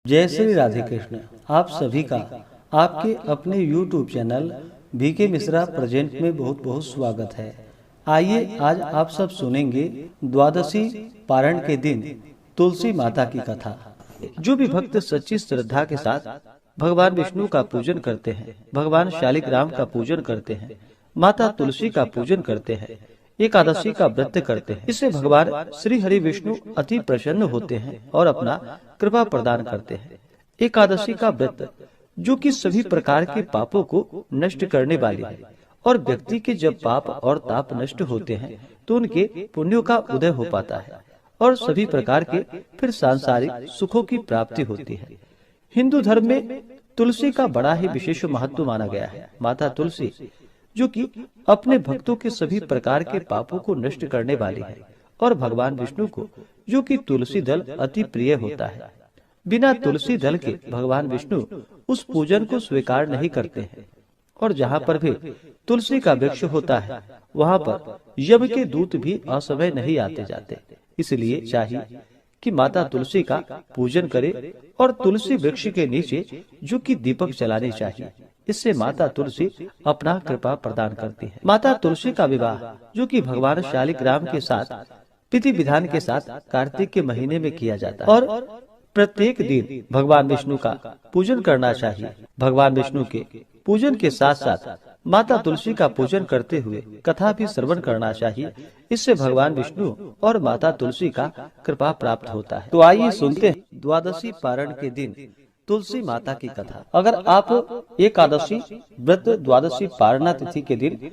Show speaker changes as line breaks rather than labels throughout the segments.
जय श्री राधे कृष्ण। आप सभी का आपके अपने YouTube channel BK Mishra present में बहुत बहुत स्वागत है। आइए आज आप सब सुनेंगे द्वादशी पारण के दिन तुलसी माता की कथा। जो भी भक्त सच्ची श्रद्धा के साथ भगवान विष्णु का पूजन करते हैं, भगवान शालिग्राम का पूजन करते हैं, माता तुलसी का पूजन करते हैं, एकादशी का व्रत करते हैं, इससे भगवान श्री हरि विष्णु अति प्रसन्न होते हैं और अपना कृपा प्रदान करते हैं। एकादशी का व्रत जो कि सभी प्रकार के पापों को नष्ट करने वाली है और व्यक्ति के जब पाप और ताप नष्ट होते हैं तो उनके पुण्यों का उदय हो पाता है और सभी प्रकार के फिर सांसारिक सुखों की प्राप्ति होती है। हिंदू धर्म में तुलसी का बड़ा ही विशेष महत्व माना गया है। माता तुलसी जो कि अपने भक्तों के सभी प्रकार के पापों को नष्ट करने वाली है और भगवान विष्णु को जो कि तुलसी दल अति प्रिय होता है। बिना तुलसी दल के भगवान विष्णु उस पूजन को स्वीकार नहीं करते हैं और जहाँ पर भी तुलसी का वृक्ष होता है वहाँ पर यम के दूत भी असमय नहीं आते जाते। इसलिए चाहिए कि माता तुलसी का पूजन करे और तुलसी वृक्ष के नीचे जो कि दीपक जलाने चाहिए। इससे माता तुलसी अपना कृपा प्रदान करती है। माता तुलसी का विवाह जो कि भगवान शालिग्राम के साथ विधि विधान के साथ कार्तिक के महीने में किया जाता है और प्रत्येक दिन भगवान विष्णु का पूजन करना चाहिए। भगवान विष्णु के पूजन के साथ साथ माता तुलसी का पूजन करते हुए कथा भी श्रवण करना चाहिए। इससे भगवान विष्णु और माता तुलसी का कृपा प्राप्त होता है। तो आइए सुनते हैं द्वादशी पारण के दिन तुलसी माता की कथा। अगर आप एकादशी व्रत द्वादशी पारणा तिथि के दिन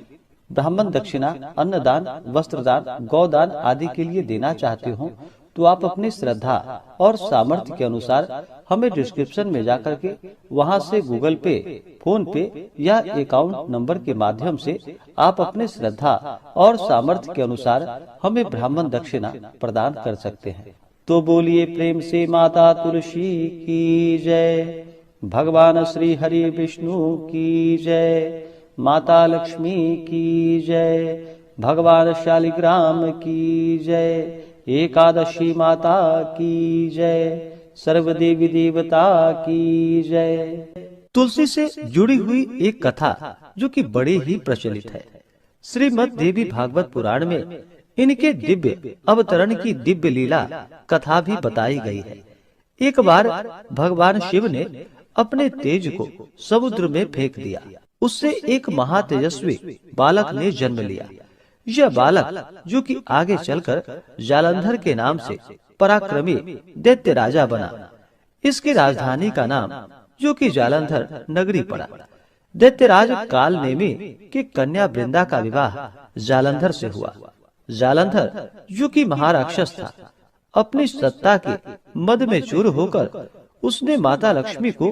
ब्राह्मण दक्षिणा, अन्नदान, वस्त्रदान, गौदान आदि के लिए देना चाहते हो तो आप अपनी श्रद्धा और सामर्थ्य के अनुसार हमें डिस्क्रिप्शन में जाकर के वहां से गूगल पे, फोन पे या अकाउंट नंबर के माध्यम से आप अपने श्रद्धा और सामर्थ्य के अनुसार हमें ब्राह्मण दक्षिणा प्रदान कर सकते हैं। तो बोलिए प्रेम से माता तुलसी की जय, भगवान श्री हरि विष्णु की जय, माता लक्ष्मी की जय, भगवान शालिग्राम की जय, एकादशी माता की जय, सर्वदेवी देवता की जय। तुलसी से जुड़ी हुई एक कथा जो कि बड़ी ही प्रचलित है। श्रीमद् देवी भागवत पुराण में इनके दिव्य अवतरण की दिव्य लीला कथा भी बताई गई है। एक बार भगवान शिव ने अपने तेज को समुद्र में फेंक दिया। उससे एक महातेजस्वी बालक ने जन्म लिया। यह बालक जो कि आगे चलकर जालंधर के नाम से पराक्रमी दैत्य राजा बना। इसकी राजधानी का नाम जो कि जालंधर नगरी पड़ा। दैत्यराज कालनेमी की कन्या वृंदा का विवाह जालंधर से हुआ। जालंधर जो कि महाराक्षस था, अपनी सत्ता के मद में चूर होकर उसने माता लक्ष्मी को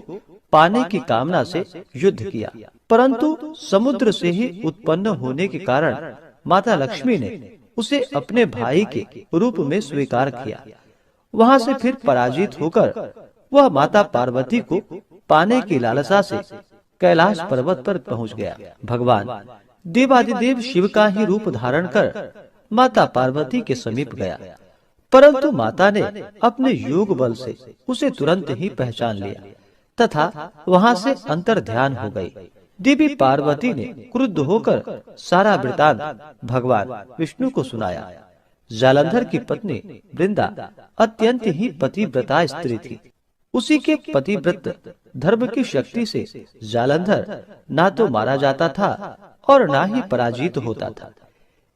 पाने की कामना से युद्ध किया, परंतु समुद्र से ही उत्पन्न होने के कारण माता लक्ष्मी ने उसे अपने भाई के रूप में स्वीकार किया। वहां से फिर पराजित होकर वह माता पार्वती को पाने की लालसा से कैलाश पर्वत पर पहुंच गया। भगवान देवादिदेव शिव का ही रूप धारण कर माता पार्वती के समीप गया, परंतु माता ने अपने योग बल से उसे तुरंत ही पहचान लिया तथा वहां से अंतर ध्यान हो गई। देवी पार्वती ने क्रुद्ध होकर सारा वृतांत भगवान विष्णु को सुनाया। जालंधर की पत्नी वृंदा अत्यंत ही पतिव्रता स्त्री थी। उसी के पतिव्रत धर्म की शक्ति से जालंधर ना तो मारा जाता था और ना ही पराजित होता था।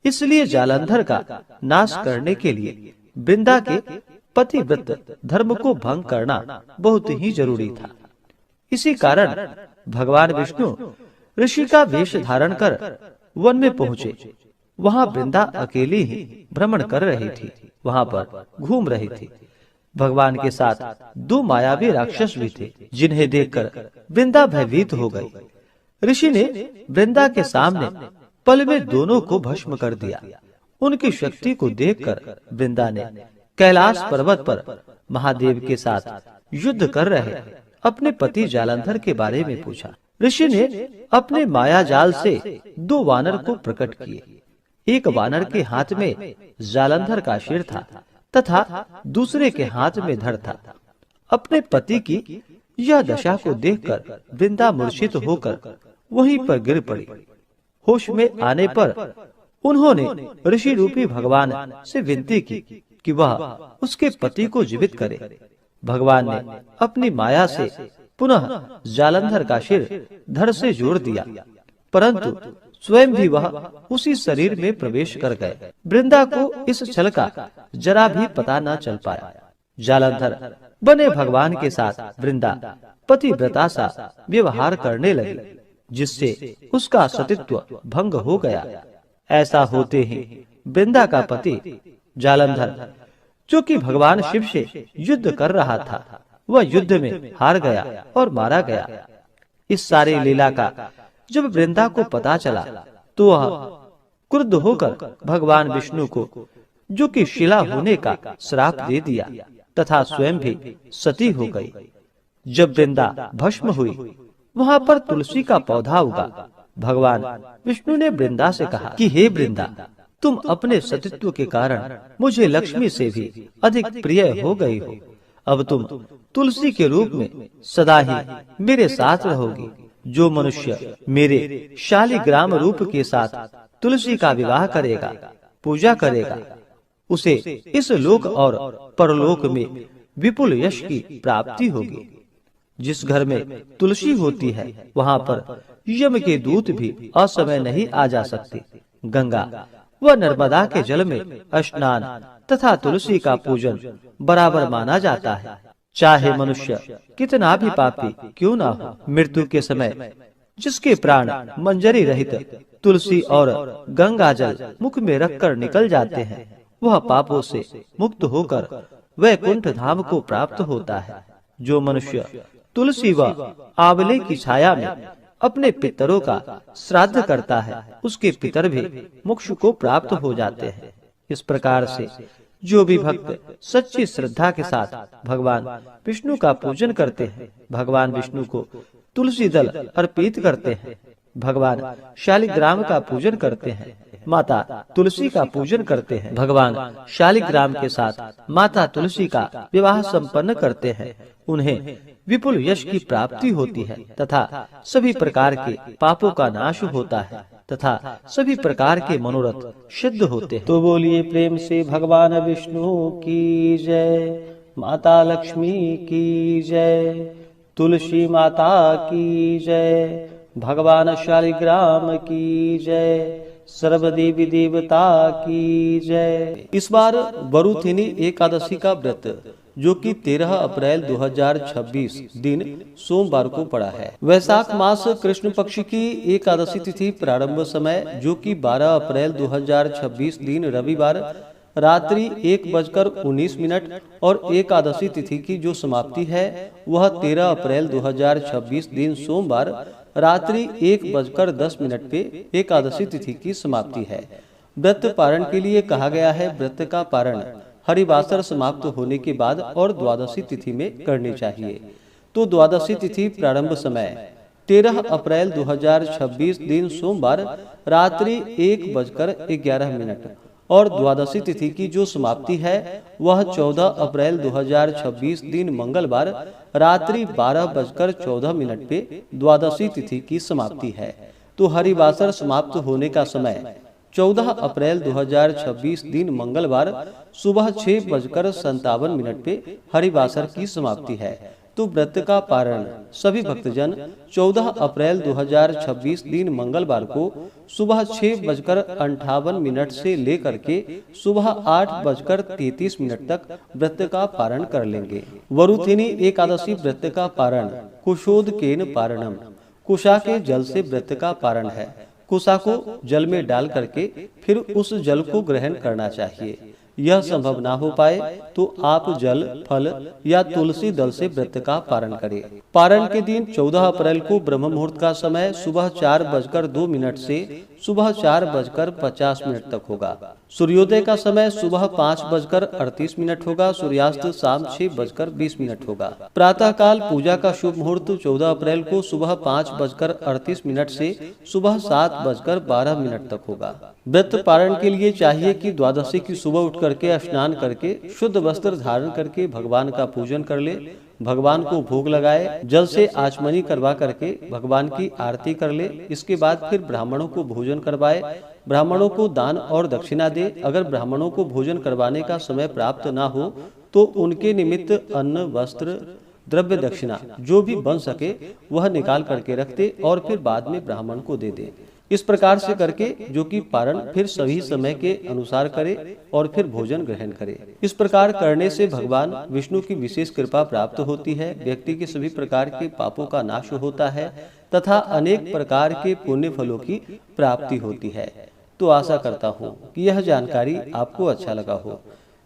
इसलिए जालंधर का नाश करने के लिए वृंदा के पतिव्रत धर्म को भंग करना बहुत ही जरूरी था। इसी कारण भगवान विष्णु ऋषि का वेश धारण कर वन में पहुँचे। वहाँ वृंदा अकेली ही भ्रमण कर रही थी, वहाँ पर घूम रही थी। भगवान के साथ दो मायावी राक्षस भी थे, जिन्हें देखकर वृंदा भयभीत हो गई। ऋषि ने वृंदा के सामने पल में दोनों को भस्म कर दिया। उनकी शक्ति को देखकर वृंदा ने कैलाश पर्वत पर महादेव के साथ युद्ध कर रहे अपने पति जालंधर के बारे में पूछा। ऋषि ने अपने माया जाल से दो वानर को प्रकट किए। एक वानर के हाथ में जालंधर का सिर था तथा दूसरे के हाथ में धड़ था। अपने पति की यह दशा को देखकर वृंदा मूर्छित होकर वहीं पर गिर पड़ी। होश में आने पर उन्होंने ऋषि रूपी भगवान से विनती की कि वह उसके पति को जीवित करे। भगवान ने अपनी माया से पुनः जालंधर का सिर धड़ से जोड़ दिया, परंतु स्वयं भी वह उसी शरीर में प्रवेश कर गए। वृंदा को इस छल का जरा भी पता न चल पाया। जालंधर बने भगवान के साथ वृंदा पतिव्रता सा व्यवहार करने लगी, जिससे उसका सतीत्व भंग हो गया। ऐसा होते ही वृंदा का पति जालंधर, जो कि भगवान शिव से युद्ध कर रहा था, वह युद्ध में हार गया और मारा गया। इस सारी लीला का जब वृंदा को पता चला तो वह क्रुद्ध होकर भगवान विष्णु को, जो कि शिला होने का श्राप दे दिया तथा स्वयं भी सती हो गई। जब वृंदा भस्म हुई, वहाँ पर तुलसी का पौधा उगा। भगवान विष्णु ने वृंदा से कहा कि हे वृंदा, तुम अपने सतीत्व के कारण मुझे लक्ष्मी से भी अधिक प्रिय हो गई हो। अब तुम तुलसी के रूप में सदा ही मेरे साथ रहोगी। जो मनुष्य मेरे शालिग्राम रूप के साथ तुलसी का विवाह करेगा, पूजा करेगा, उसे इस लोक और परलोक में विपुल यश की प्राप्ति होगी। जिस घर में तुलसी होती है, वहाँ पर यम के दूत भी असमय नहीं आ जा सकते। गंगा व नर्मदा के जल में स्नान तथा तुलसी का पूजन बराबर माना जाता है। चाहे मनुष्य कितना भी पापी क्यों ना हो, मृत्यु के समय जिसके प्राण मंजरी रहित तुलसी और गंगा जल मुख में रखकर निकल जाते हैं, वह पापों से मुक्त होकर वैकुंठ धाम को प्राप्त होता है। जो मनुष्य तुलसी व आंवले की छाया में अपने पितरों का श्राद्ध करता है, उसके पितर भी मोक्ष को प्राप्त हो जाते हैं। इस प्रकार से जो भी भक्त सच्ची श्रद्धा के साथ भगवान विष्णु का पूजन करते हैं, भगवान विष्णु को तुलसी दल अर्पित करते हैं, भगवान शालिग्राम का पूजन करते हैं, माता तुलसी का पूजन करते हैं, भगवान शालिग्राम के साथ माता तुलसी का विवाह संपन्न करते हैं, उन्हें विपुल यश की प्राप्ति होती है तथा सभी प्रकार के पापों का नाश होता है तथा सभी प्रकार के मनोरथ सिद्ध होते हैं। तो बोलिए प्रेम से भगवान विष्णु की जय, माता लक्ष्मी की जय, तुलसी माता की जय, भगवान शालिग्राम की जय, सर्व देवी देवता की जय। इस बार वरुथिनी एकादशी का व्रत, जो कि 13 अप्रैल 2026 दिन सोमवार को पड़ा है। वैशाख मास कृष्ण पक्ष की एकादशी तिथि प्रारंभ समय, जो कि 12 अप्रैल 2026 दिन रविवार रात्रि 1:19 और एकादशी तिथि की जो समाप्ति है वह 13 अप्रैल 2026 दिन सोमवार रात्रि 1:10 पे एकादशी तिथि की समाप्ति है। व्रत पारण के लिए कहा गया है। व्रत का पारण हरिवासर समाप्त होने के बाद और द्वादशी तिथि में करनी चाहिए। तो द्वादशी तिथि प्रारंभ समय 13 अप्रैल 2026 दिन सोमवार रात्रि 1:11 और द्वादशी तिथि की जो समाप्ति है वह 14 अप्रैल 2026 दिन मंगलवार रात्रि 12:14 पे द्वादशी तिथि की समाप्ति है। तो हरिवासर समाप्त होने का समय 14 अप्रैल 2026 दिन मंगलवार सुबह 6:57 पे हरिवासर की समाप्ति है। तो व्रत का पारण सभी भक्तजन 14 अप्रैल 2026 दिन मंगलवार को सुबह 6:58 से लेकर के सुबह 8:33 तक व्रत का पारण कर लेंगे। वरुथिनी एकादशी व्रत का पारण कुशोदकेन पारणम, कुशा के जल से व्रत का पारण है। कुशा को जल में डाल करके फिर उस जल को ग्रहण करना चाहिए। यह संभव ना हो पाए तो आप जल, फल या तुलसी दल से व्रत का पारण करें। पारण के दिन 14 अप्रैल को ब्रह्म मुहूर्त का समय सुबह 4:02 से सुबह 4:50 तक होगा। सूर्योदय का समय सुबह 5:38 होगा। सूर्यास्त शाम 6:20 होगा। प्रातः काल पूजा का शुभ मुहूर्त 14 अप्रैल को सुबह 5:38 से सुबह 7:12 तक होगा। व्रत पारण के लिए चाहिए कि द्वादशी की सुबह उठ करके स्नान करके शुद्ध वस्त्र धारण करके भगवान का पूजन कर ले भगवान को भोग लगाए, जल से आचमनी करवा करके भगवान की आरती कर ले। इसके बाद फिर ब्राह्मणों को भोजन करवाए, ब्राह्मणों को दान और दक्षिणा दे। अगर ब्राह्मणों को भोजन करवाने का समय प्राप्त ना हो तो उनके निमित्त अन्न, वस्त्र, द्रव्य दक्षिणा जो भी बन सके वह निकाल करके रख दे और फिर बाद में ब्राह्मण को दे दे। इस प्रकार से करके जो कि पारण फिर सभी समय के अनुसार करे और फिर भोजन ग्रहण करे। इस प्रकार करने से भगवान विष्णु की विशेष कृपा प्राप्त होती है, व्यक्ति के सभी प्रकार के पापों का नाश होता है तथा अनेक प्रकार के पुण्य फलों की प्राप्ति होती है। तो आशा करता हूँ कि यह जानकारी आपको अच्छा लगा हो।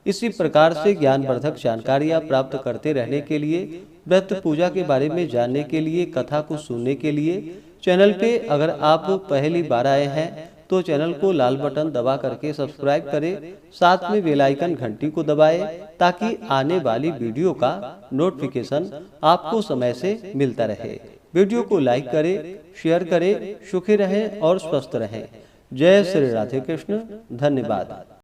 इसी प्रकार से ज्ञानवर्धक जानकारियाँ प्राप्त करते रहने के लिए, व्रत पूजा के बारे में जानने के लिए, कथा को सुनने के लिए चैनल पे अगर आप पहली बार आए हैं तो चैनल को लाल बटन दबा करके सब्सक्राइब करें, साथ में बेल आइकन घंटी को दबाएं ताकि आने वाली वीडियो का नोटिफिकेशन आपको समय से मिलता रहे। वीडियो को लाइक करें, शेयर करें। सुखी रहें और स्वस्थ रहें। जय श्री राधे कृष्ण। धन्यवाद।